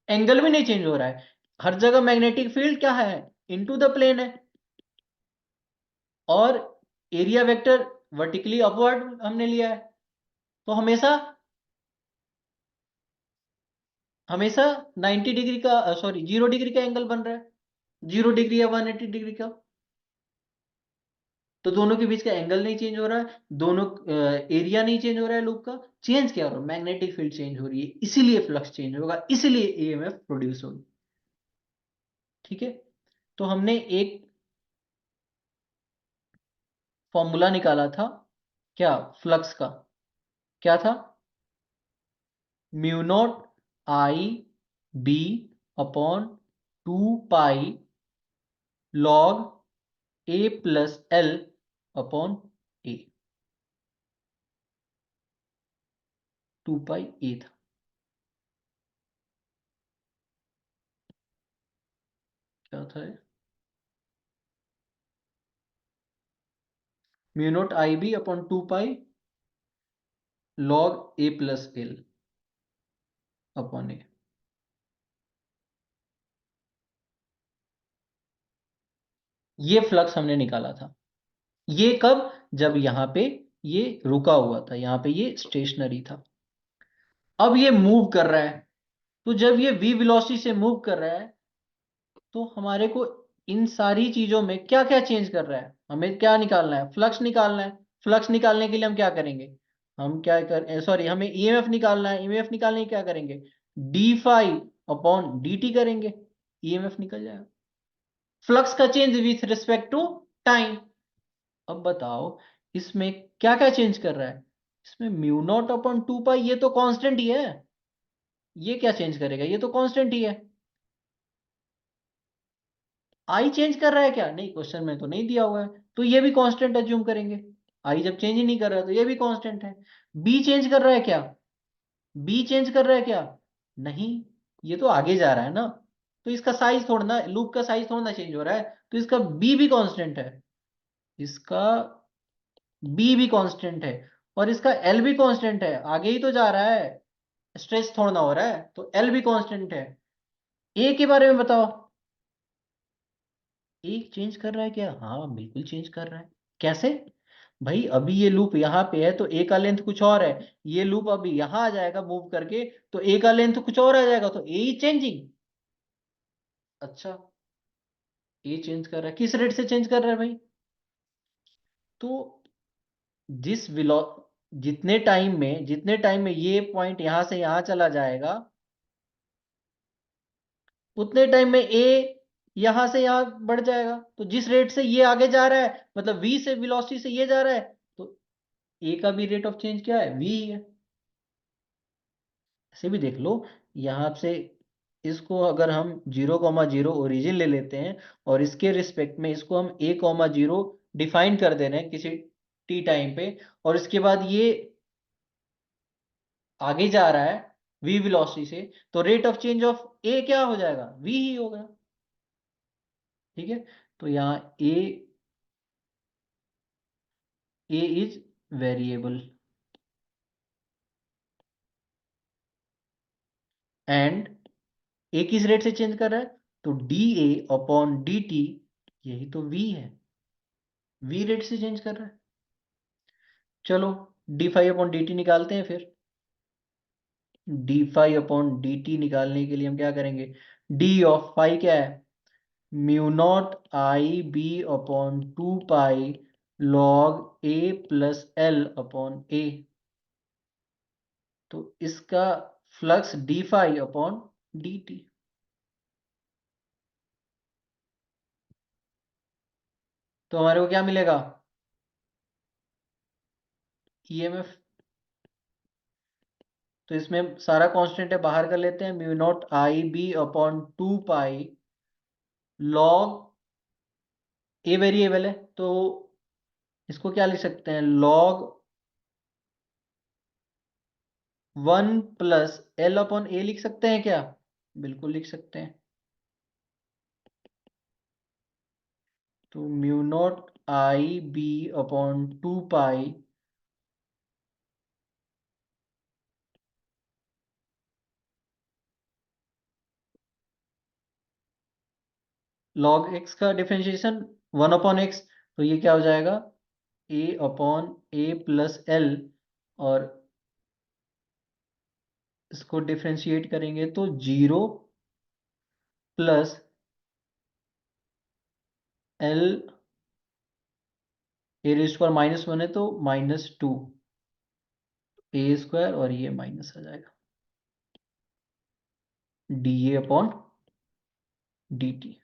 angle भी नहीं चेंज हो रहा है, हर जगह मैग्नेटिक फील्ड क्या है, इनटू द प्लेन है, और एरिया वेक्टर वर्टिकली अपवर्ड हमने लिया है, तो हमेशा हमेशा 90 डिग्री का, सॉरी 0 डिग्री का एंगल बन रहा है, 0 डिग्री या 180 डिग्री का, तो दोनों के बीच का एंगल नहीं चेंज हो रहा है, दोनों एरिया नहीं चेंज हो रहा है लूप का, चेंज क्या हो रहा है, मैग्नेटिक फील्ड चेंज हो रही है, इसीलिए फ्लक्स चेंज होगा, इसीलिए ईएमएफ प्रोड्यूस होगी। ठीक है, तो हमने एक फॉर्मूला निकाला था, क्या, फ्लक्स का, क्या था, mu naught I B upon 2 pi log A plus L upon A, 2 pi ए था। क्या था, mu naught I B upon 2 pi log A plus L upon A. ये फ्लक्स हमने निकाला था, ये कब, जब यहां पे ये रुका हुआ था, यहां पे ये स्टेशनरी था, अब ये मूव कर रहा है, तो जब ये v वेलोसिटी से मूव कर रहा है तो हमारे को इन सारी चीजों में क्या क्या चेंज कर रहा है, हमें क्या निकालना है, फ्लक्स निकालना है। फ्लक्स निकालने के लिए हम क्या करेंगे, हम क्या कर, सॉरी हमें ईएमएफ निकालना है, ईएमएफ निकालने के लिए क्या करेंगे, d phi upon D t करेंगे, ईएमएफ निकल जाएगा। फ्लक्स का change with respect to time. अब बताओ इसमें क्या क्या चेंज कर रहा है, इसमें म्यू नॉट अपॉन 2 पाई, ये तो कांस्टेंट ही है, ये क्या चेंज करेगा, ये तो कांस्टेंट ही है। आई चेंज कर रहा है क्या, नहीं, क्वेश्चन में तो नहीं दिया हुआ है, तो ये भी कांस्टेंट अज्यूम करेंगे, आई जब चेंज ही नहीं कर रहा है तो ये भी कांस्टेंट है। बी चेंज कर रहा है क्या, बी चेंज कर रहा है क्या, नहीं, ये तो आगे जा रहा है ना, तो इसका साइज थोड़ा ना, लूप का साइज थोड़ा ना चेंज हो रहा है, तो इसका बी भी कांस्टेंट है, इसका बी भी कांस्टेंट है और इसका एल भी कांस्टेंट है, आगे ही तो जा रहा है, स्ट्रेच थोड़ा ना हो रहा है, तो एल भी कांस्टेंट है। ए के बारे में बताओ, एक चेंज कर रहा है क्या? हाँ बिल्कुल चेंज कर रहा है। कैसे? भाई अभी ये लूप यहाँ पे है तो ए का लेंथ कुछ और है, ये लूप अभी यहाँ आ जाएगा मूव करके, तो ए का लेंथ कुछ और आ जाएगा, तो ए ही चेंजिंग। अच्छा, ए चेंज कर रहा है, किस रेट से चेंज कर रहा है भाई? तो जिस विलो जितने टाइम में ये पॉइंट यहां से यहां चला जाएगा, उतने टाइम में ए यहां से यहां बढ़ जाएगा। तो जिस रेट से ये आगे जा रहा है, मतलब वी से वेलोसिटी से ये जा रहा है, तो ए का भी रेट ऑफ चेंज क्या है? वी ही है। ऐसे भी देख लो, यहाँ से इसको अगर हम 0,0 ओरिजिन ले लेते हैं और इसके रिस्पेक्ट में इसको हम a,0 डिफाइन कर दे रहे हैं किसी टी टाइम पे, और इसके बाद ये आगे जा रहा है v वेलोसिटी से, तो rate of change of a क्या हो जाएगा? v ही होगा। ठीक है, तो यहाँ a is variable and a किस रेट से चेंज कर रहा है? तो dA/dt, यही तो v है, v रेट से चेंज कर रहा है। चलो d∅/dt निकालते हैं फिर। d∅/dt निकालने के लिए हम क्या करेंगे? d ऑफ फाई क्या है? Mu naught I B upon 2 pi log A plus L upon ए। तो इसका फ्लक्स d∅/dt। तो हमारे को क्या मिलेगा? ईएमएफ। तो इसमें सारा कांस्टेंट है, बाहर कर लेते हैं, mu naught I B upon 2 pi log A variable है, तो इसको क्या लिख सकते हैं? लॉग 1 + L/A लिख सकते हैं क्या? बिल्कुल लिख सकते हैं। तो mu naught I B upon 2 pi log X का डिफरेंशिएशन 1/x, तो ये क्या हो जाएगा? A/A+L, और इसको डिफरेंशिएट करेंगे तो 0 + L A⁻⁻1 है तो -2 A², और ये माइनस आ जाएगा dA/dt।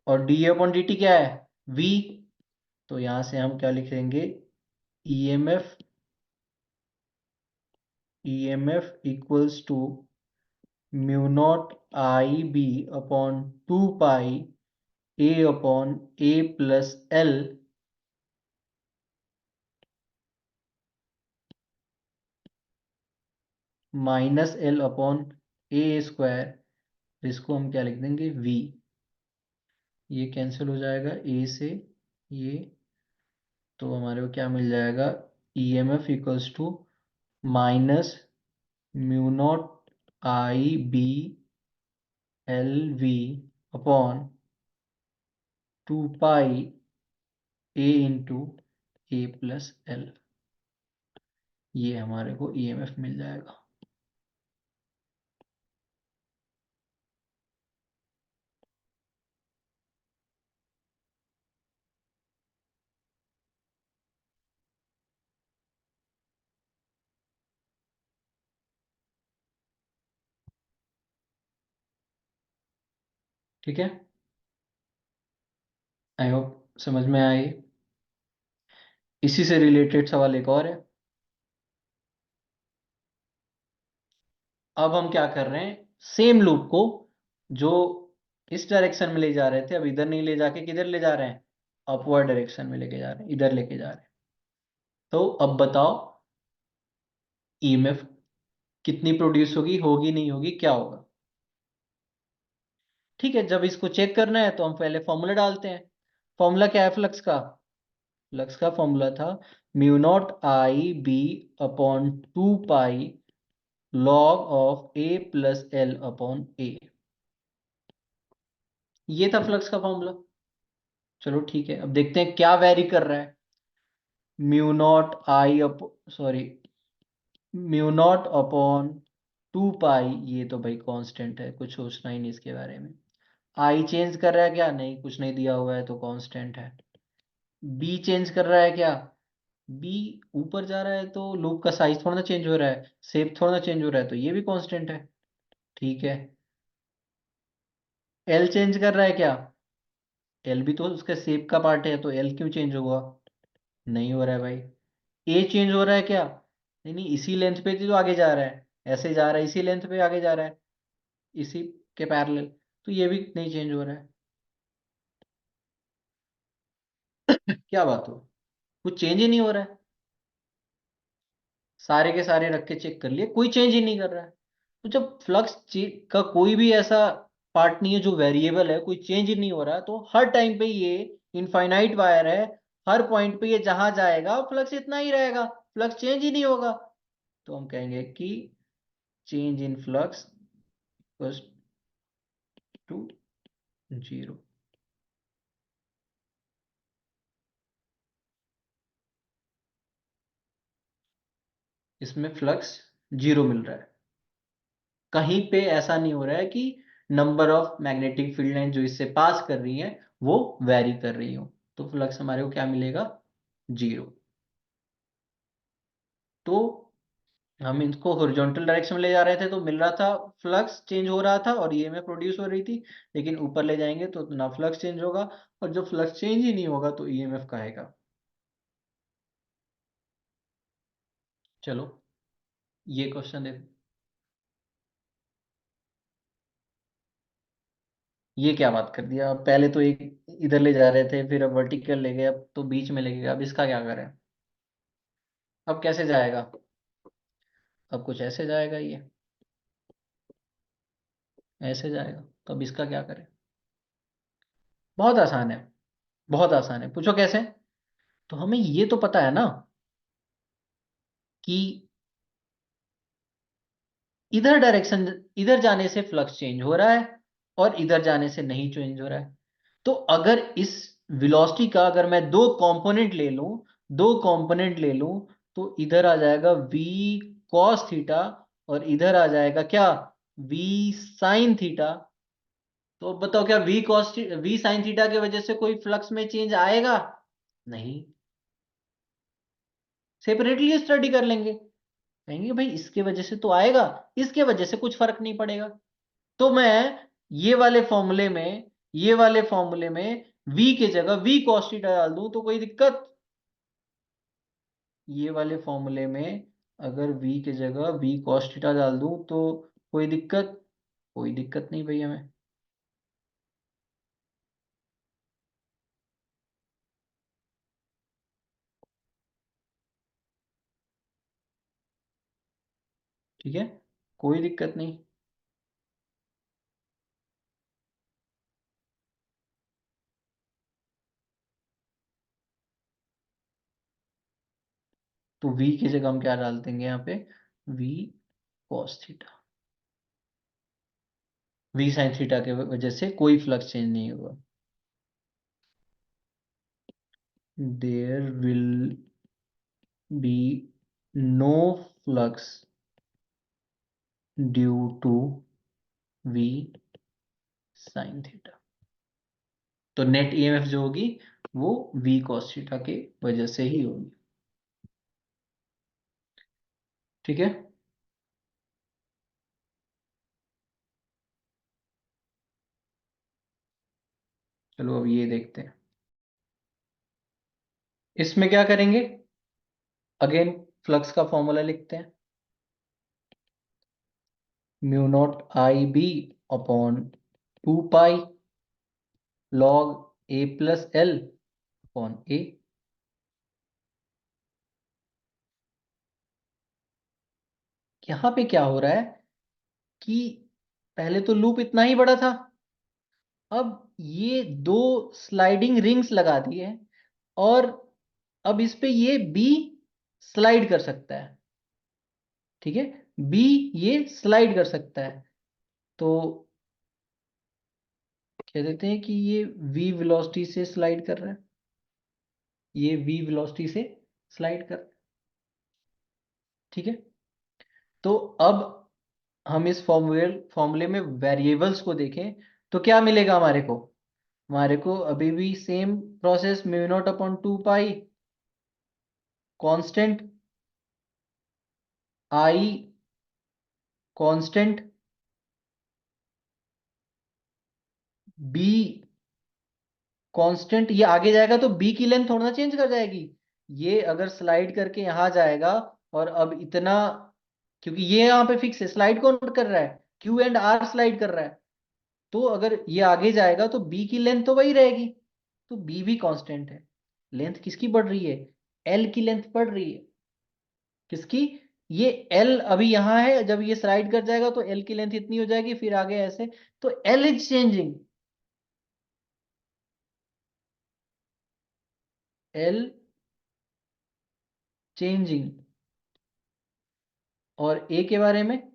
और dA/dt क्या है? v। तो यहां से हम क्या लिखेंगे? EMF equals to mu naught I B upon 2 pi A/A+L -L/A²। इसको हम क्या लिख देंगे? v। ये कैंसिल हो जाएगा a से ये, तो हमारे को क्या मिल जाएगा? EMF equals to minus mu naught I B L V upon 2 pi A × A+L। ये हमारे को ईएमएफ मिल जाएगा। ठीक है, आई होप समझ में आए। इसी से रिलेटेड सवाल एक और है। अब हम क्या कर रहे हैं? सेम लूप को, जो इस डायरेक्शन में ले जा रहे थे, अब इधर नहीं ले जाके किधर ले जा रहे हैं? अपवर्ड डायरेक्शन में लेके जा रहे हैं, इधर लेके जा रहे हैं। तो अब बताओ ईएमएफ कितनी प्रोड्यूस होगी, होगी नहीं होगी, क्या होगा? ठीक है, जब इसको चेक करना है तो हम पहले फॉर्मूला डालते हैं। फॉर्मूला क्या है फ्लक्स का? फ्लक्स का फॉर्मूला था mu naught I B upon 2 pi log of A plus L upon A. ये था फ्लक्स का फॉर्मूला। चलो ठीक है, अब देखते हैं क्या वेरी कर रहा है। म्यू नॉट आई up sorry mu naught upon 2 पाई, ये तो भाई कांस्टेंट है, कुछ सोचना ही नहीं इसके बारे में। आई चेंज कर रहा है क्या? नहीं, कुछ नहीं दिया हुआ है तो कांस्टेंट है। बी चेंज कर रहा है क्या? बी ऊपर जा रहा है तो लूप का साइज थोड़ा ना चेंज हो रहा है, शेप थोड़ा ना चेंज हो रहा है, तो ये भी कांस्टेंट है। ठीक है। एल चेंज कर रहा है क्या? एल भी तो उसका शेप का पार्ट है, तो एल क्यों चेंज होगा? नहीं हो रहा है भाई। ए चेंज हो रहा है क्या? नहीं नहीं, इसी लेंथ पे तो आगे जा रहा है, ऐसे जा रहा है, इसी लेंथ पे आगे जा रहा है, इसी के पैरेलल, तो ये भी नहीं चेंज हो रहा है। क्या बात हो, कुछ चेंज ही नहीं हो रहा है। सारे के सारे रख के चेक कर लिए, कोई चेंज ही नहीं कर रहा है। तो जब फ्लक्स का कोई भी ऐसा पार्ट नहीं है जो वेरिएबल है, कोई चेंज ही नहीं हो रहा है, तो हर टाइम पे ये इनफाइनाइट वायर है, हर पॉइंट पे ये जहां जाएगा फ्लक्स इतना ही रहेगा, फ्लक्स चेंज ही नहीं होगा। तो हम कहेंगे कि change in flux equals to 0। इसमें फ्लक्स 0 मिल रहा है। कहीं पे ऐसा नहीं हो रहा है कि number of magnetic field line जो इससे पास कर रही हैं वो वेरी कर रही हो, तो फ्लक्स हमारे को क्या मिलेगा? 0। तो हम इसको हॉरिजॉन्टल डायरेक्शन में ले जा रहे थे तो मिल रहा था, फ्लक्स चेंज हो रहा था और ईएमएफ प्रोड्यूस हो रही थी। लेकिन ऊपर ले जाएंगे तो ना फ्लक्स चेंज होगा, और जब फ्लक्स चेंज ही नहीं होगा तो ईएमएफ का आएगा। चलो ये क्वेश्चन देखो। ये क्या बात कर दिया, अब पहले तो एक इधर ले जा रहे थे, फिर अब वर्टिकल ले गए, अब तो बीच में ले गए, अब इसका क्या करें? अब कैसे जाएगा? अब कुछ ऐसे जाएगा, ये ऐसे जाएगा, तो अब इसका क्या करें? बहुत आसान है, बहुत आसान है, पूछो कैसे। तो हमें ये तो पता है ना कि इधर डायरेक्शन, इधर जाने से फ्लक्स चेंज हो रहा है और इधर जाने से नहीं चेंज हो रहा है। तो अगर इस वेलोसिटी का अगर मैं दो कंपोनेंट ले लूं, दो कंपोनेंट ले लूं, तो इधर आ जाएगा v cos थीटा और इधर आ जाएगा क्या? v sin theta. तो अब बताओ, क्या v sin थीटा की वजह से कोई फ्लक्स में चेंज आएगा? नहीं। सेपरेटली स्टडी कर लेंगे, कहेंगे भाई इसके वजह से तो आएगा, इसके वजह से कुछ फर्क नहीं पड़ेगा। तो मैं ये वाले फॉर्मूले में, ये वाले फॉर्मूले में v की जगह v cos थीटा डाल दूं तो कोई दिक्कत? ये वाले फॉर्मूले में अगर v की जगह v cos थीटा डाल दूं तो कोई दिक्कत? कोई दिक्कत नहीं भैया हमें। ठीक है, कोई दिक्कत नहीं। तो v की जगह हम क्या डाल देंगे यहाँ पे? v cos theta. v sin theta के वजह से कोई फ्लक्स चेंज नहीं होगा। There will be no flux due to v sin theta. तो नेट ईएमएफ जो होगी वो v cos थीटा के वजह से ही होगी। ठीक है। चलो अब ये देखते हैं, इसमें क्या करेंगे? अगेन फ्लक्स का फॉर्मूला लिखते हैं, mu naught I B upon 2 pi log A plus L upon ए। यहां पे क्या हो रहा है कि पहले तो लूप इतना ही बड़ा था, अब ये दो स्लाइडिंग रिंग्स लगा दी है और अब इस पे ये बी स्लाइड कर सकता है, ठीक है, बी ये स्लाइड कर सकता है। तो कह देते हैं कि ये v वेलोसिटी से स्लाइड कर रहा है, ये v वेलोसिटी से स्लाइड कर, ठीक है। तो अब हम इस फॉर्मूले में वेरिएबल्स को देखें तो क्या मिलेगा हमारे को अभी भी same process, mu naught upon 2 pi constant I, constant B, constant ये आगे जाएगा तो बी की लेंथ थोड़ा ना चेंज कर जाएगी, ये अगर स्लाइड करके यहां जाएगा और अब इतना, क्योंकि ये यहाँ पे फिक्स है, स्लाइड कौन कर रहा है, क्यू एंड आर स्लाइड कर रहा है, तो अगर ये आगे जाएगा तो बी की लेंथ तो वही रहेगी, तो बी भी कांस्टेंट है। लेंथ किसकी बढ़ रही है, एल की लेंथ बढ़ रही है, किसकी, ये एल अभी यहां है, जब ये स्लाइड कर जाएगा तो एल की लेंथ इतनी हो जाएगी, फिर आगे ऐसे, तो L is changing, L changing. और ए के बारे में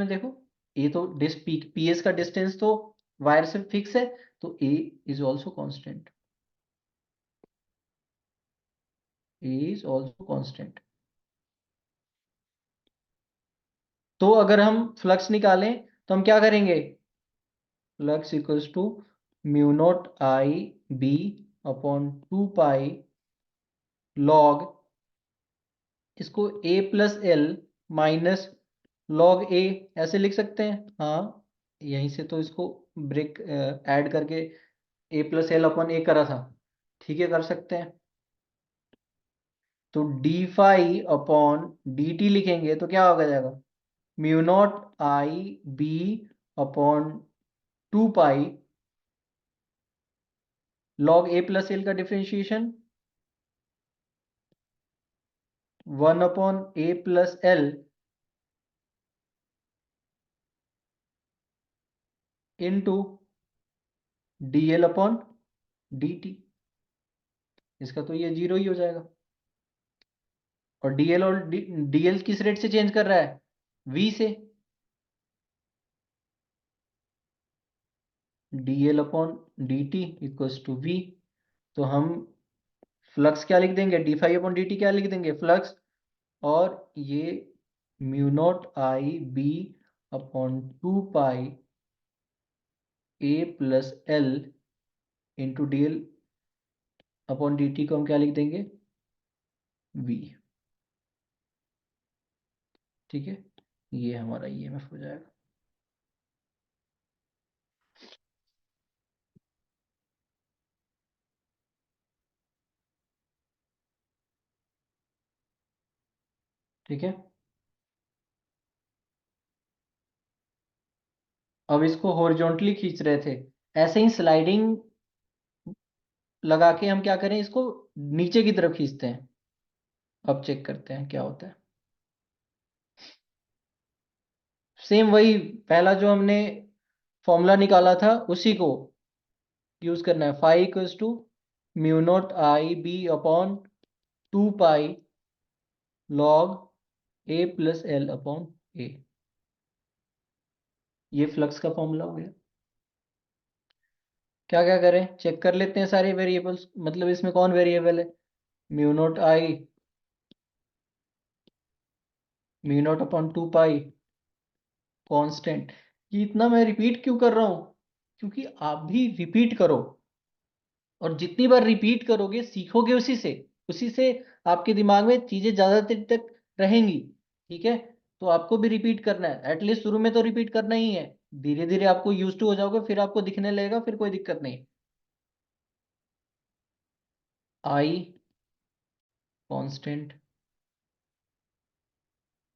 देखो, ए तो पीएस का डिस्टेंस तो वायर से फिक्स है, तो A is also constant, A is also constant. तो अगर हम फ्लक्स निकालें तो हम क्या करेंगे, flux equals to mu naught I B upon 2 pi log, इसको A plus L minus log A ऐसे लिख सकते हैं, हाँ यहीं से तो इसको ब्रेक ऐड करके ए प्लस एल अपन ए करा था, ठीक है कर सकते हैं। तो D phi upon D T लिखेंगे तो क्या हो जाएगा, mu naught I B upon 2 pi log A plus L का differentiation 1 upon A plus L into D L upon D T, इसका तो ये जीरो ही हो जाएगा। और डीएल और डीएल किस रेट से चेंज कर रहा है, वी से, D L upon D T equals to V. तो हम फ्लक्स क्या लिख देंगे, D phi upon D T क्या लिख देंगे फ्लक्स, और ये mu naught I B upon 2 pi A plus L into D L upon D T को हम क्या लिख देंगे, वी, ठीक है, ये हमारा ईएमएफ हो जाएगा। ठीक है, अब इसको हॉरिजॉन्टली खींच रहे थे, ऐसे ही स्लाइडिंग लगा के हम क्या करें, इसको नीचे की तरफ खींचते हैं। अब चेक करते हैं क्या होता है, सेम वही पहला जो हमने फॉर्मूला निकाला था उसी को यूज करना है, phi equals to mu naught I B upon 2 pi log A plus L upon A, ये फ्लक्स का फॉर्मूला हो गया। क्या क्या करें, चेक कर लेते हैं सारे वेरिएबल्स, मतलब इसमें कौन वेरिएबल है, mu naught I, mu naught upon 2 pi constant. ये इतना मैं रिपीट क्यों कर रहा हूं, क्योंकि आप भी रिपीट करो, और जितनी बार रिपीट करोगे सीखोगे उसी से आपके दिमाग में चीजें ज्यादा देर तक रहेंगी, ठीक है। तो आपको भी रिपीट करना है, एटलीस्ट शुरू में तो रिपीट करना ही है, धीरे धीरे आपको यूज टू हो जाओगे, फिर आपको दिखने लगेगा, फिर कोई दिक्कत नहीं। आई कांस्टेंट,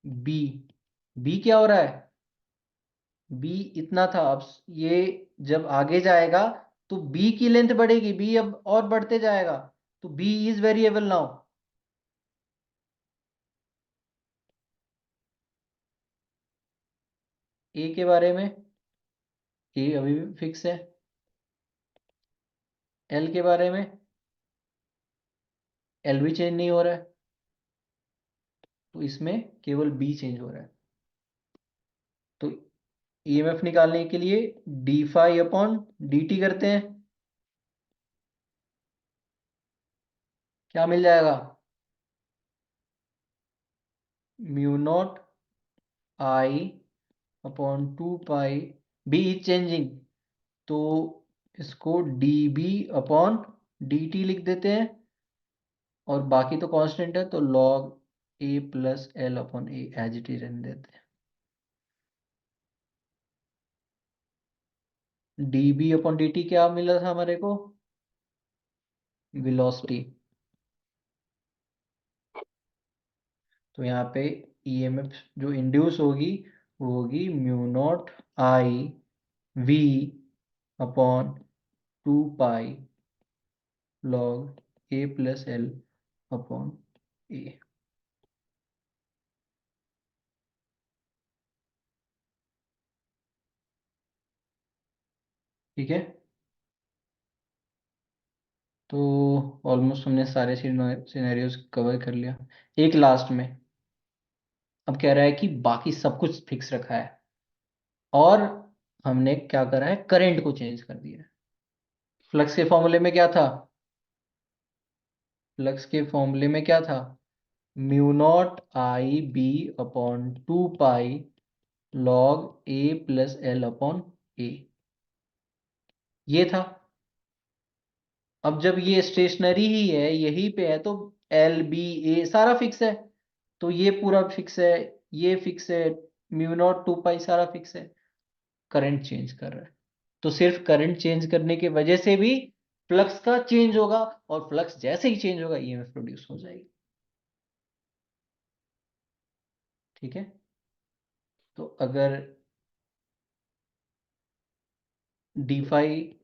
बी, बी क्या हो रहा है, बी इतना था, अब ये जब आगे जाएगा तो बी की लेंथ बढ़ेगी, बी अब और बढ़ते जाएगा, तो बी इज वेरिएबल नाउ। ए के बारे में, ए अभी भी फिक्स है। एल के बारे में, एल भी चेंज नहीं हो रहा है, तो इसमें केवल बी चेंज हो रहा है। तो ईएमएफ निकालने के लिए d phi upon D t करते हैं, क्या मिल जाएगा? Mu naught I upon 2 pi, B is changing, तो इसको d B upon D t लिख देते हैं, और बाकी तो कांस्टेंट है, तो log A plus L upon A as it is रहने देते हैं। D B upon D T क्या मिला था हमारे को? वेलोसिटी। तो यहाँ पे ईएमएफ जो इंड्यूस होगी वो होगी mu naught I V upon 2 pi log A plus L upon A. ठीक है, तो ऑलमोस्ट हमने सारे सिनेरियोज कवर कर लिया। एक लास्ट में अब कह रहा है कि बाकी सब कुछ फिक्स रखा है, और हमने क्या करा है, करंट को चेंज कर दिया है। फ्लक्स के फॉर्मूले में क्या था? फ्लक्स के फॉर्मूले में क्या था? Mu naught I B upon 2 pi log A plus L upon A, ये था। अब जब ये स्टेशनरी ही है, यही पे है, तो एल बी ए सारा फिक्स है, तो ये पूरा फिक्स है, ये फिक्स है, म्यू नॉट 2 पाई सारा फिक्स है। करंट चेंज कर रहा है, तो सिर्फ करंट चेंज करने की वजह से भी फ्लक्स का चेंज होगा, और फ्लक्स जैसे ही चेंज होगा ईएमएफ प्रोड्यूस हो जाएगी। ठीक है, तो अगर d phi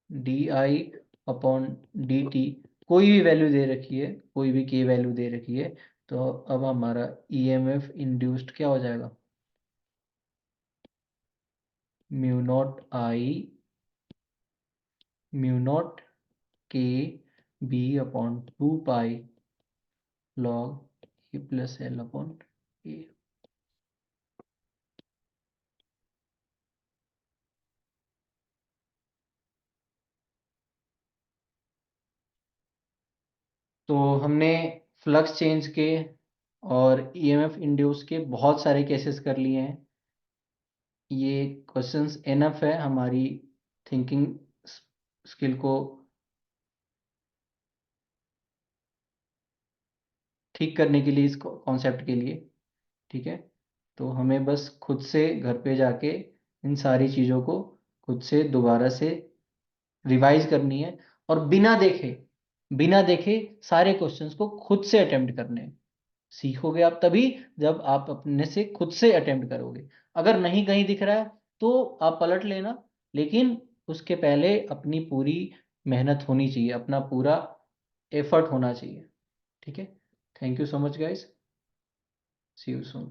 d I upon D t कोई भी वैल्यू दे रखी है, कोई भी के वैल्यू दे रखी है, तो अब हमारा ईएमएफ इंड्यूस्ड क्या हो जाएगा? Mu naught I mu not के B upon 2 pi log A plus L upon ए। तो हमने फ्लक्स चेंज के और ईएमएफ इंड्यूस के बहुत सारे केसेस कर लिए हैं। ये क्वेश्चंस एनफ है हमारी थिंकिंग स्किल को ठीक करने के लिए, इस कॉन्सेप्ट के लिए। ठीक है, तो हमें बस खुद से घर पे जाके इन सारी चीज़ों को खुद से दोबारा से रिवाइज करनी है, और बिना देखे सारे क्वेश्चंस को खुद से अटेम्प्ट करने हैं। सीखोगे आप तभी जब आप अपने से खुद से अटेम्प्ट करोगे। अगर नहीं कहीं दिख रहा है तो आप पलट लेना, लेकिन उसके पहले अपनी पूरी मेहनत होनी चाहिए, अपना पूरा एफर्ट होना चाहिए। ठीक है, thank you so much guys, see you soon.